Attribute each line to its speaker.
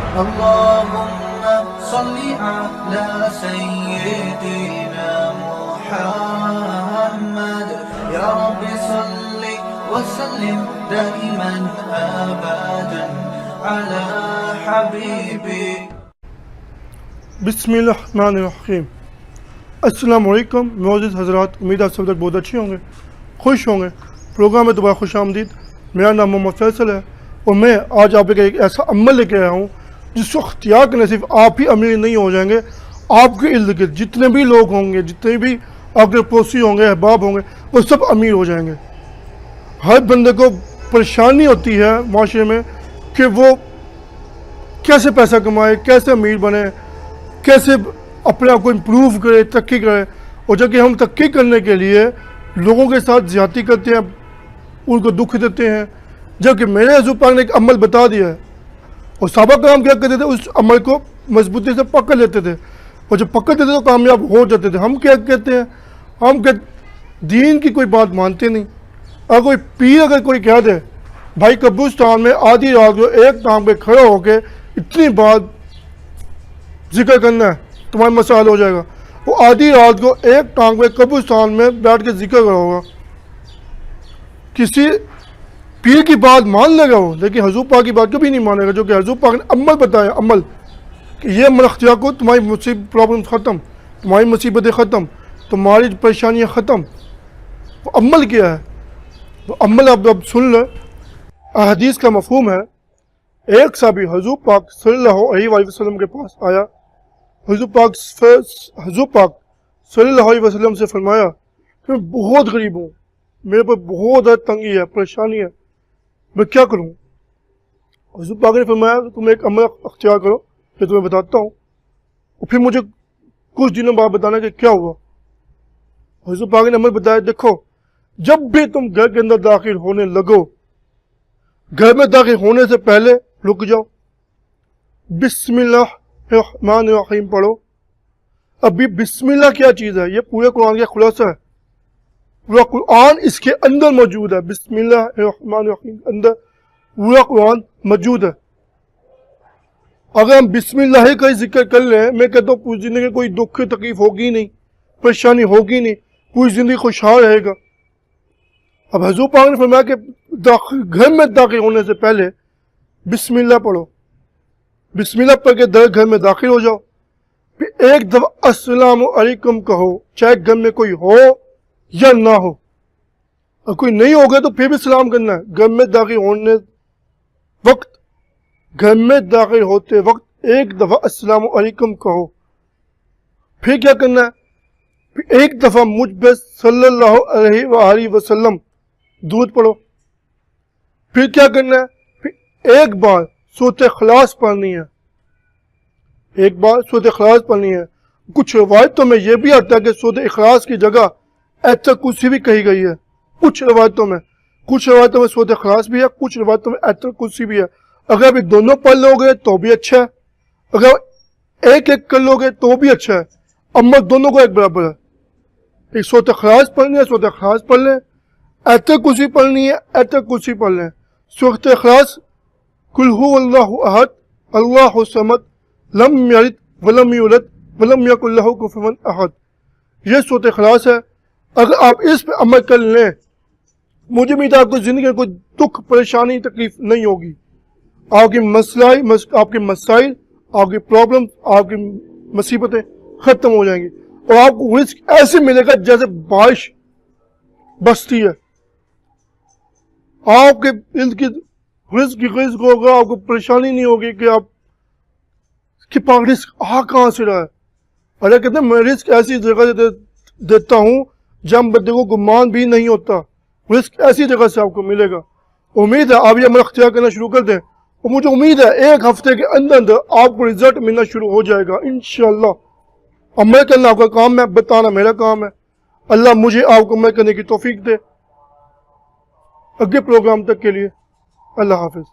Speaker 1: اللهم صل على سيدنا محمد يا رب صل وسلم دائما أبدا على حبيبك.
Speaker 2: بسم الرحمن الرحیم. السلام علیکم معزز حضرات، امید آپ سب تک بہت اچھے ہوں گے، خوش ہوں گے. پروگرام میں دوبارہ خوش آمدید. میرا نام محمد فیصل ہے اور میں آج آپ کے ایک ایسا عمل لے کے آیا ہوں جس کو اختیار کرنے صرف آپ ہی امیر نہیں ہو جائیں گے، آپ کے ارد گرد جتنے بھی لوگ ہوں گے، جتنے بھی آپ کے پڑوسی ہوں گے، احباب ہوں گے، وہ سب امیر ہو جائیں گے. ہر بندے کو پریشانی ہوتی ہے معاشرے میں کہ وہ کیسے پیسہ کمائے، کیسے امیر بنے، کیسے اپنے آپ کو امپروو کرے، ترقی کرے. اور جب کہ ہم ترقی کرنے کے لیے لوگوں کے ساتھ زیادتی کرتے ہیں، ان کو دکھ دیتے ہیں، جبکہ میرے حضور پاک نے ایک عمل بتا دیا ہے. اور صحابہ کرام کیا کرتے تھے، اس عمل کو مضبوطی سے پکڑ لیتے تھے، اور جب پکڑتے تھے تو کامیاب ہو جاتے تھے. ہم کیا کہتے ہیں، ہم دین کی کوئی بات مانتے نہیں. اگر کوئی پیر اگر کوئی کہہ دے بھائی قبرستان میں آدھی رات کو ایک ٹانگ پہ کھڑا ہو کے اتنی بات ذکر کرنا ہے تمہارا مسائل ہو جائے گا، وہ آدھی رات کو ایک ٹانگ پہ قبرستان میں بیٹھ کے ذکر کرا ہوگا. کسی پیر کی بات مان لے گا وہ، لیکن حضور پاک کی بات کبھی نہیں مانے گا. جو کہ حضور پاک نے عمل بتایا، عمل کہ یہ عمل اختیار کو تمہاری پرابلم ختم، تمہاری مصیبتیں ختم، تمہاری پریشانیاں ختم. وہ عمل کیا ہے، وہ عمل اب سن لیں. احادیث کا مفہوم ہے، ایک صحابی حضور پاک صلی اللہ علیہ وسلم کے پاس آیا. حضور پاک صلی اللہ علیہ وسلم سے فرمایا کہ میں بہت غریب ہوں، میرے پر بہت تنگی ہے، پریشانی ہے، میں کیا کروں؟ حضور پاک نے فرمایا کہ تم ایک عمل اختیار کرو، میں تمہیں بتاتا ہوں، اور پھر مجھے کچھ دنوں بعد بتانا کہ کیا ہوا. حضور پاک نے عمل بتایا، دیکھو جب بھی تم گھر کے اندر داخل ہونے لگو، گھر میں داخل ہونے سے پہلے رک جاؤ، بسم اللہ الرحمن الرحیم پڑھو. ابھی بسم اللہ کیا چیز ہے، یہ پورے قرآن کا خلاصہ ہے. پورا قرآن اس کے اندر موجود ہے. بسم اللہ الرحمن الرحیم کے اندر پورا قرآن موجود ہے. اگر ہم بسم اللہ کا ذکر کر لیں، میں کہتا ہوں پوری زندگی کوئی دکھ تکلیف ہوگی نہیں، پریشانی ہوگی نہیں، پوری زندگی خوشحال رہے گا. اب حضور پاک نے فرمایا کہ گھر میں داخل ہونے سے پہلے بسم اللہ پڑھو. بسم اللہ پڑھ کے گھر میں داخل ہو جاؤ. پھر ایک دفعہ السلام علیکم کہو، چاہے گھر میں کوئی ہو یا نہ ہو. اور کوئی نہیں ہوگا تو پھر بھی سلام کرنا ہے. گھر میں داخل ہوتے وقت ایک دفعہ السلام علیکم کہو. پھر کیا کرنا ہے، پھر ایک دفعہ مجھ پہ صلی اللہ علیہ وآلہ وسلم درود پڑھو. پھر کیا کرنا ہے، پھر ایک بار سورۃ اخلاص پڑھنی ہے. ایک بار سورۃ اخلاص پڑھنی ہے. کچھ روایتوں میں یہ بھی آتا ہے کہ سورۃ اخلاص کی جگہ آیت الکرسی بھی کہی گئی ہے. کچھ روایتوں میں سورۃ اخلاص بھی ہے، کچھ روایتوں میں آیت الکرسی بھی ہے. اگر آپ دونوں پڑھ لو گے تو بھی اچھا ہے، اگر ایک ایک کر لو گے تو بھی اچھا ہے. عمل دونوں کو ایک برابر ہے. ایک سورۃ اخلاص پڑھنی ہے، سورۃ اخلاص پڑھ لیں. آیت الکرسی پڑھنی ہے، آیت الکرسی پڑھ لیں. سورۃ اخلاص قل هو اللہ احد اللہ الصمد لم یلد ولم یولد ولم یکن لہ کفوا احد. یہ سورۃ اخلاص ہے. اگر آپ اس پہ عمل کر لیں، مجھے امید ہے آپ کو زندگی میں کوئی دکھ پریشانی تکلیف نہیں ہوگی. آپ کی مسائل، آپ کی پرابلم، آپ کی مصیبتیں ختم ہو جائیں گی، اور آپ کو رزق ایسے ملے گا جیسے بارش برستی ہے. آپ کے ارد گرد رزق ہوگا، آپ کو پریشانی نہیں ہوگی کہ آپ کے پاس رزق کہاں سے رہا ہے. اللہ کہتے ہیں میں رزق ایسی جگہ سے دیتا ہوں جہاں بندے کو گمان بھی نہیں ہوتا. رزق ایسی جگہ سے آپ کو ملے گا. امید ہے آپ یہ عمل اختیار کرنا شروع کر دیں، اور مجھے امید ہے ایک ہفتے کے اندر آپ کو رزلٹ ملنا شروع ہو جائے گا انشاءاللہ. عمل کرنا آپ کا کام ہے، بتانا میرا کام ہے. اللہ مجھے آپ کو عمل کرنے کی توفیق دے. اگلے پروگرام تک کے لیے اللہ حافظ.